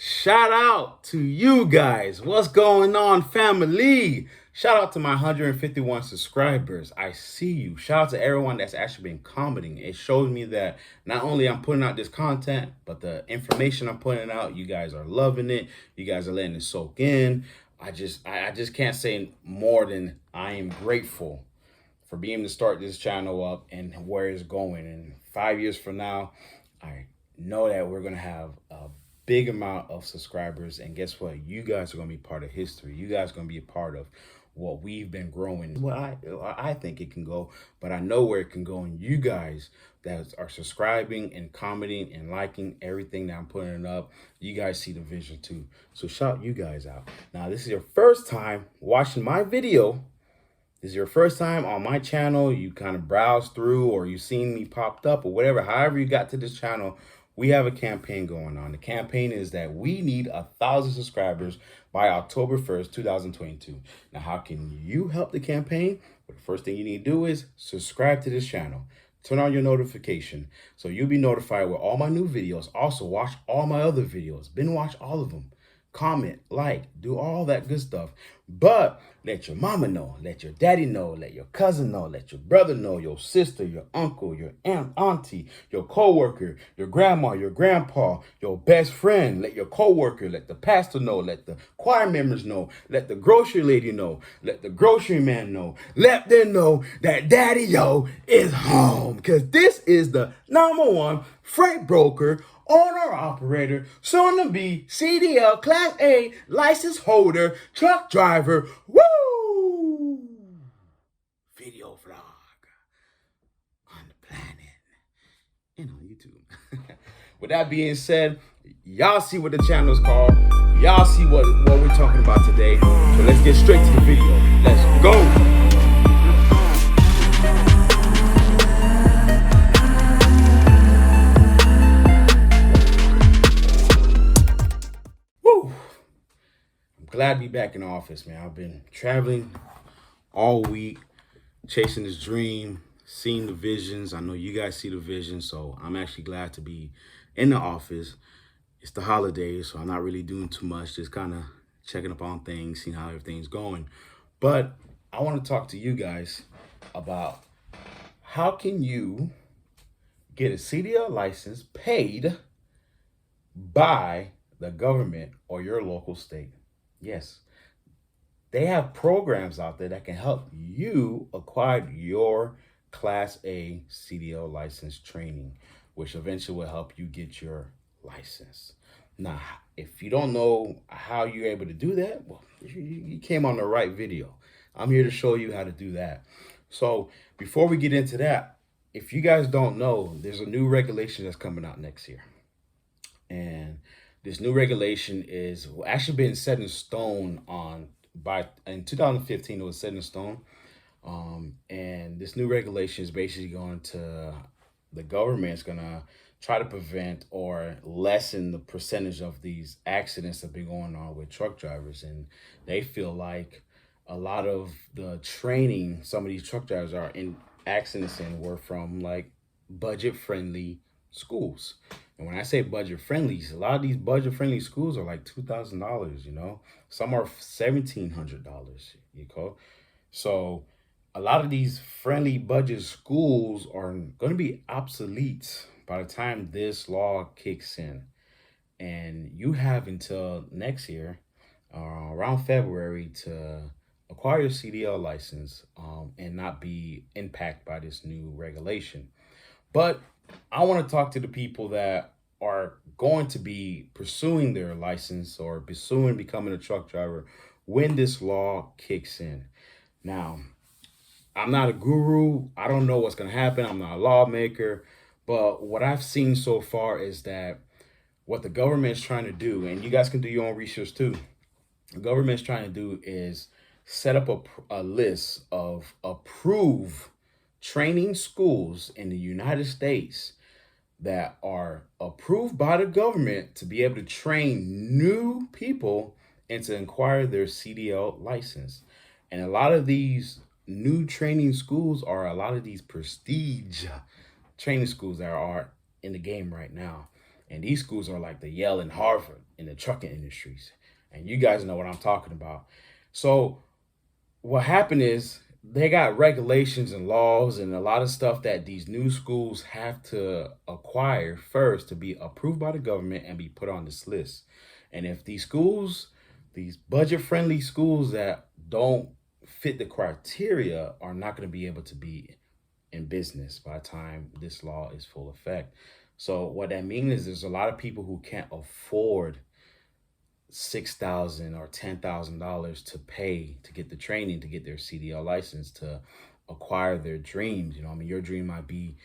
Shout out to you guys. What's going on, family? Shout out to my 151 subscribers. I see you. Shout out to everyone that's actually been commenting. It shows me that not only I'm putting out this content, but the information I'm putting out, you guys are loving it. You guys are letting it soak in. I just can't say more than I am grateful for being able to start this channel up and where it's going. And 5 years from now, I know that we're gonna have a big amount of subscribers. And guess what? You guys are gonna be part of history. You guys are gonna be a part of what we've been growing. Well, I think it can go, but I know where it can go. And you guys that are subscribing and commenting and liking everything that I'm putting up, you guys see the vision too. So shout you guys out. Now, this is your first time watching my video. This is your first time on my channel, you kind of browse through or you seen me popped up or whatever, however you got to this channel, we have a campaign going on. The campaign is that we need 1,000 subscribers by October 1st, 2022. Now, how can you help the campaign? Well, the first thing you need to do is subscribe to this channel. Turn on your notification so you'll be notified with all my new videos. Also, watch all my other videos. Binge watch all of them. Comment, like, do all that good stuff. But let your mama know, let your daddy know, let your cousin know, let your brother know, your sister, your uncle, your aunt, auntie, your coworker, your grandma, your grandpa, your best friend, let your coworker, let the pastor know, let the choir members know, let the grocery lady know, let the grocery man know, let them know that Daddy Yo is home. Because this is the #1 freight broker, owner operator, soon to be CDL Class A license holder, truck driver, woo! Video vlog on the planet and on YouTube. With that being said, y'all see what the channel is called. Y'all see what we're talking about today. So let's get straight to the video. Let's go. Glad to be back in the office, man. I've been traveling all week, chasing this dream, seeing the visions. I know you guys see the vision, so I'm actually glad to be in the office. It's the holidays, so I'm not really doing too much, just kind of checking up on things, seeing how everything's going. But I want to talk to you guys about how can you get a CDL license paid by the government or your local state. Yes, they have programs out there that can help you acquire your Class A CDL license training, which eventually will help you get your license. Now, if you don't know how you're able to do that, well, you came on the right video. I'm here to show you how to do that. So before we get into that, if you guys don't know, there's a new regulation that's coming out next year. And this new regulation is actually been set in stone in 2015. It was set in stone, and this new regulation is basically going to the government's gonna try to prevent or lessen the percentage of these accidents that have been going on with truck drivers, and they feel like a lot of the training some of these truck drivers are in accidents and were from like budget friendly schools. And when I say budget friendly, a lot of these budget friendly schools are like $2,000, you know. Some are $1,700, you know. So a lot of these friendly budget schools are going to be obsolete by the time this law kicks in. And you have until next year, around February, to acquire your CDL license and not be impacted by this new regulation. But I want to talk to the people that are going to be pursuing their license or pursuing becoming a truck driver when this law kicks in. Now, I'm not a guru. I don't know what's going to happen. I'm not a lawmaker. But what I've seen so far is that what the government's trying to do, and you guys can do your own research too, the government's trying to do is set up a list of approved training schools in the United States that are approved by the government to be able to train new people and to acquire their CDL license. And a lot of these new training schools are a lot of these prestige training schools that are in the game right now. And these schools are like the Yale and Harvard in the trucking industries. And you guys know what I'm talking about. So what happened is they got regulations and laws and a lot of stuff that these new schools have to acquire first to be approved by the government and be put on this list. And if these schools, these budget friendly schools that don't fit the criteria, are not going to be able to be in business by the time this law is full effect. So what that means is there's a lot of people who can't afford $6,000 or $10,000 to pay to get the training to get their CDL license to acquire their dreams. You know, I mean, your dream might be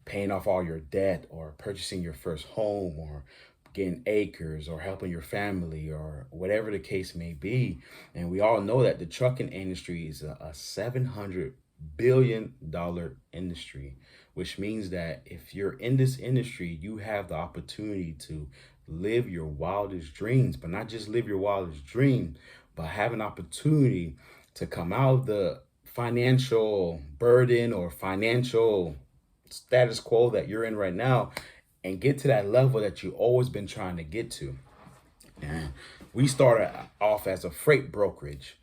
paying off all your debt or purchasing your first home or getting acres or helping your family or whatever the case may be. And we all know that the trucking industry is a $700 billion industry, which means that if you're in this industry, you have the opportunity to live your wildest dreams, but not just live your wildest dream, but have an opportunity to come out of the financial burden or financial status quo that you're in right now and get to that level that you've always been trying to get to. And we started off as a freight brokerage,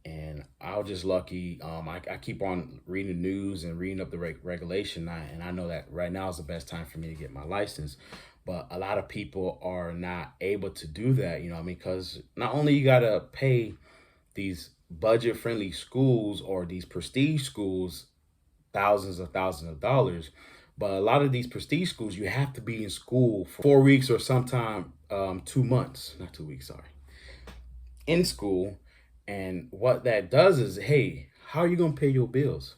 and I was just lucky. I keep on reading the news and reading up the regulation, and I know that right now is the best time for me to get my license. But a lot of people are not able to do that, you know what I mean? Because not only you got to pay these budget friendly schools or these prestige schools thousands of dollars. But a lot of these prestige schools, you have to be in school for 4 weeks or sometime 2 months, not 2 weeks, sorry, in school. And what that does is, hey, how are you going to pay your bills?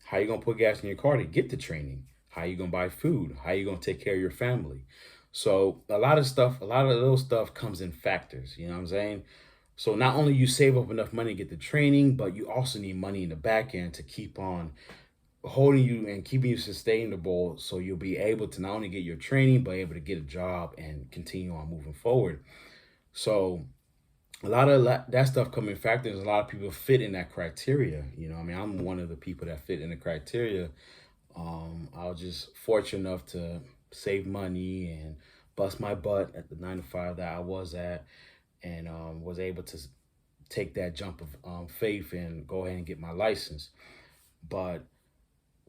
How are you going to put gas in your car to get the training? How are you going to buy food? How are you going to take care of your family? So a lot of stuff, a lot of those stuff comes in factors, you know what I'm saying? So not only you save up enough money to get the training, but you also need money in the back end to keep on holding you and keeping you sustainable, so you'll be able to not only get your training but able to get a job and continue on moving forward. So a lot of that stuff come in factors. A lot of people fit in that criteria. You know, I mean, I'm one of the people that fit in the criteria. I was just fortunate enough to save money and bust my butt at the 9 to 5 that I was at, and was able to take that jump of faith and go ahead and get my license. But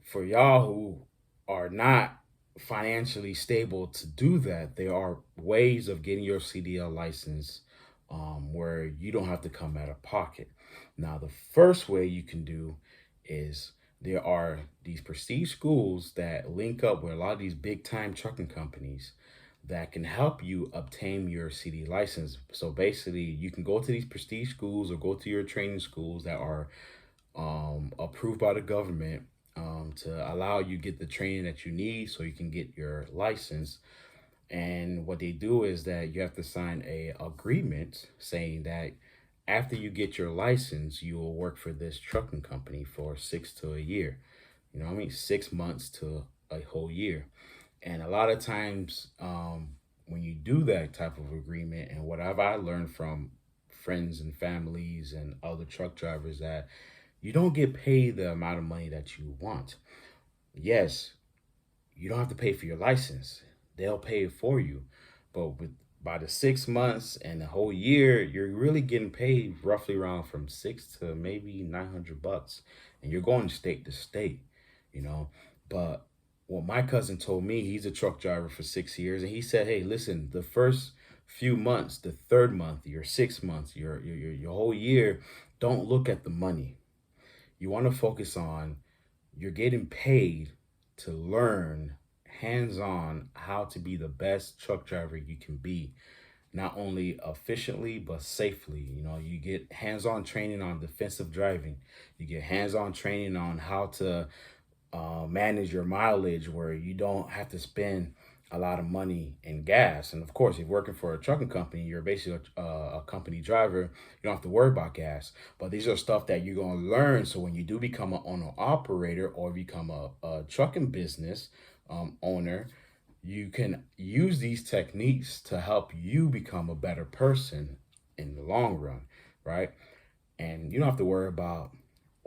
for y'all who are not financially stable to do that, there are ways of getting your CDL license where you don't have to come out of pocket. Now, the first way you can do is there are these prestige schools that link up with a lot of these big time trucking companies that can help you obtain your CD license. So basically, you can go to these prestige schools or go to your training schools that are approved by the government to allow you get the training that you need so you can get your license. And what they do is that you have to sign a agreement saying that after you get your license, you will work for this trucking company for 6 to a year. You know what I mean? 6 months to a whole year. And a lot of times, when you do that type of agreement, and what have I learned from friends and families and other truck drivers, that you don't get paid the amount of money that you want. Yes, you don't have to pay for your license. They'll pay it for you. But by the 6 months and the whole year, you're really getting paid roughly around from six to maybe $900. And you're going state to state, you know. But what my cousin told me, he's a truck driver for 6 years, and he said, hey, listen, the first few months, the third month, your 6 months, your whole year, don't look at the money. You want to focus on you're getting paid to learn hands-on how to be the best truck driver you can be, not only efficiently but safely. You know, you get hands-on training on defensive driving. You get hands-on training on how to manage your mileage, where you don't have to spend a lot of money in gas. And of course, if you're working for a trucking company, you're basically a company driver. You don't have to worry about gas. But these are stuff that you're going to learn. So when you do become an owner operator or become a trucking business owner, you can use these techniques to help you become a better person in the long run, right? And you don't have to worry about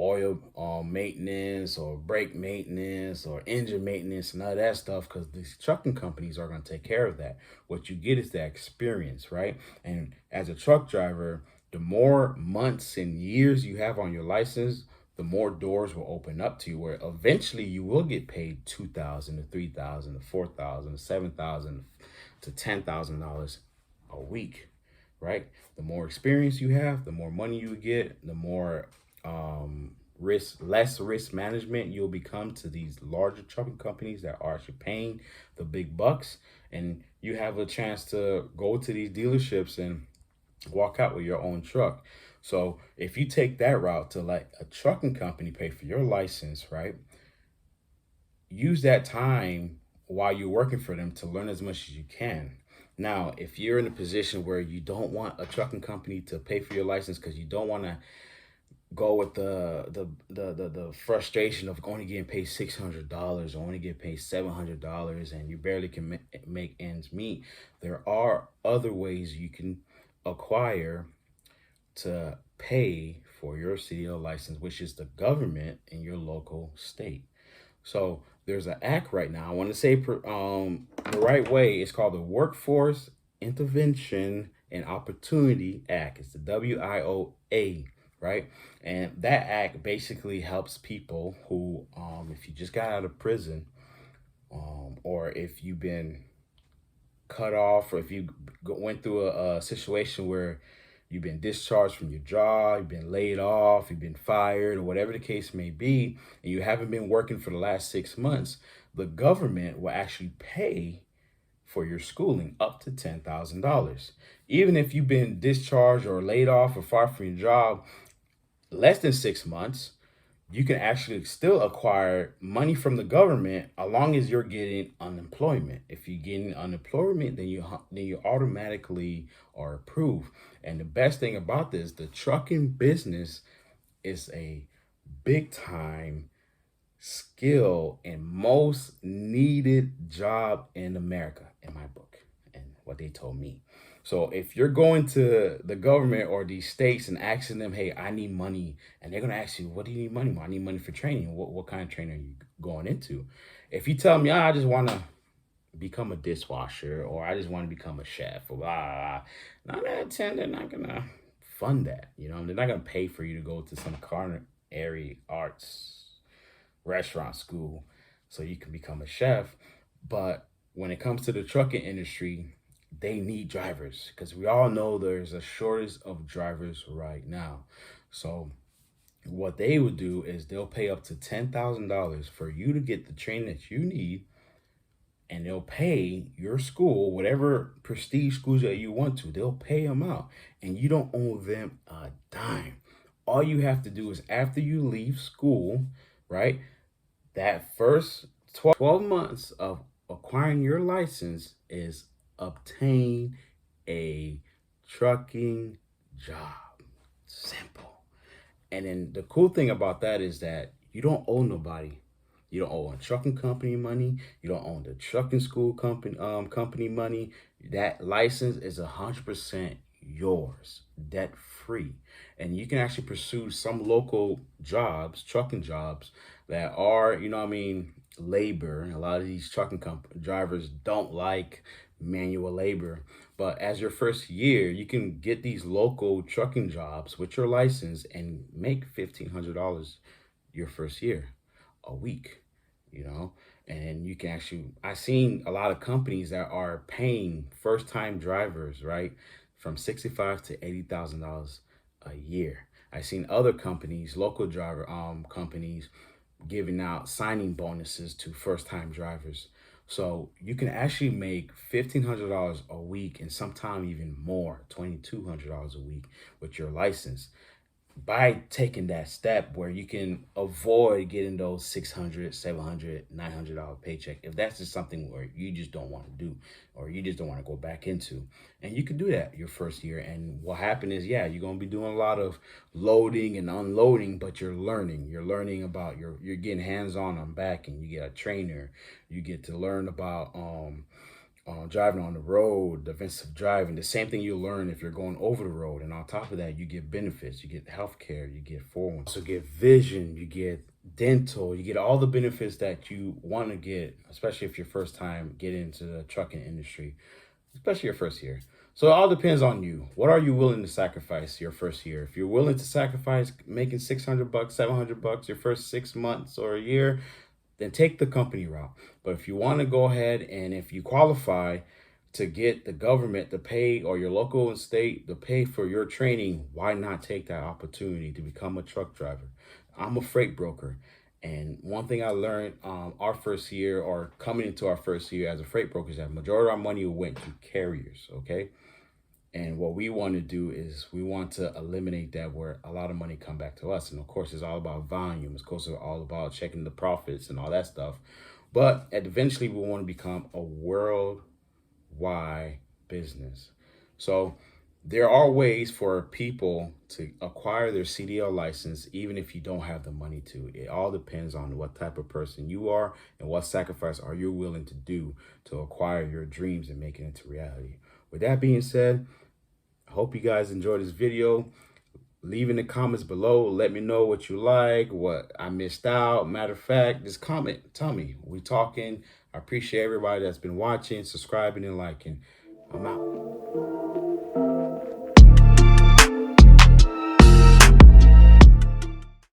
oil maintenance or brake maintenance or engine maintenance, none of that stuff, because these trucking companies are going to take care of that. What you get is that experience, right? And as a truck driver, the more months and years you have on your license, the more doors will open up to you, where eventually you will get paid $2,000 to $3,000 to $4,000 to $7,000 to $10,000 a week, right? The more experience you have, the more money you get, the more less risk management you'll become to these larger trucking companies that are actually paying the big bucks, and you have a chance to go to these dealerships and walk out with your own truck. So if you take that route to let a trucking company pay for your license, right? Use that time while you're working for them to learn as much as you can. Now, if you're in a position where you don't want a trucking company to pay for your license because you don't want to go with the frustration of only getting paid $600 or only get paid $700 and you barely can make ends meet, there are other ways you can acquire to pay for your CDL license, which is the government in your local state. So there's an act right now. I want to say the right way. It's called the Workforce Intervention and Opportunity Act. It's the WIOA, right? And that act basically helps people who, if you just got out of prison, or if you've been cut off, or if you went through a situation where you've been discharged from your job, you've been laid off, you've been fired, or whatever the case may be, and you haven't been working for the last 6 months, the government will actually pay for your schooling up to $10,000. Even if you've been discharged or laid off or fired from your job less than 6 months, you can actually still acquire money from the government as long as you're getting unemployment. If you're getting unemployment, then you automatically are approved. And the best thing about this, the trucking business is a big time skill and most needed job in America, in my book, and what they told me. So if you're going to the government or these states and asking them, hey, I need money, and they're gonna ask you, what do you need money for? I need money for training. What kind of training are you going into? If you tell me, I just wanna become a dishwasher or I just want to become a chef or blah, blah, blah, 9 out of 10, they're not gonna fund that. They're not gonna pay for you to go to some culinary arts restaurant school so you can become a chef. But when it comes to the trucking industry, they need drivers because we all know there's a shortage of drivers right now. So what they would do is they'll pay up to $10,000 for you to get the training that you need, and they'll pay your school, whatever prestige schools that you want to, they'll pay them out, and you don't owe them a dime. All you have to do is after you leave school, right, that first 12 months of acquiring your license is obtain a trucking job. Simple. And then the cool thing about that is that you don't owe nobody. You don't owe a trucking company money. You don't owe the trucking school company money. That license is 100% yours, debt free, and you can actually pursue some local jobs, trucking jobs that are, labor. A lot of these trucking drivers don't like manual labor, but as your first year, you can get these local trucking jobs with your license and make $1,500 your first year a week, you know, and you can actually, I've seen a lot of companies that are paying first time drivers, right, from 65 to $80,000 a year. I've seen other companies, local driver companies, giving out signing bonuses to first time drivers. So you can actually make $1,500 a week and sometimes even more, $2,200 a week with your license by taking that step where you can avoid getting those 600, 700, $900 paycheck if that's just something where you just don't want to do or you just don't want to go back into. And you can do that your first year, and what happened is, yeah, you're going to be doing a lot of loading and unloading, but you're learning about you're getting hands-on on back, and you get a trainer, you get to learn about driving on the road, defensive driving, the same thing you learn if you're going over the road. And on top of that, you get benefits, you get health care, you get 401, so get vision, you get dental, you get all the benefits that you want to get, especially if you're first time getting into the trucking industry, especially your first year. So it all depends on you. What are you willing to sacrifice your first year? If you're willing to sacrifice making $600, $700 your first 6 months or a year, then take the company route. But if you want to go ahead and if you qualify to get the government to pay, or your local and state to pay for your training, why not take that opportunity to become a truck driver? I'm a freight broker. And one thing I learned our first year, or coming into our first year as a freight broker, is that majority of our money went to carriers, okay? And what we want to do is we want to eliminate that, where a lot of money come back to us. And of course, it's all about volume. Of course, it's all about checking the profits and all that stuff. But eventually, we want to become a worldwide business. So there are ways for people to acquire their CDL license, even if you don't have the money to. It all depends on what type of person you are and what sacrifice are you willing to do to acquire your dreams and make it into reality. With that being said, I hope you guys enjoyed this video. Leave in the comments below. Let me know what you like, what I missed out. Matter of fact, just comment. Tell me. We talking. I appreciate everybody that's been watching, subscribing, and liking. I'm out.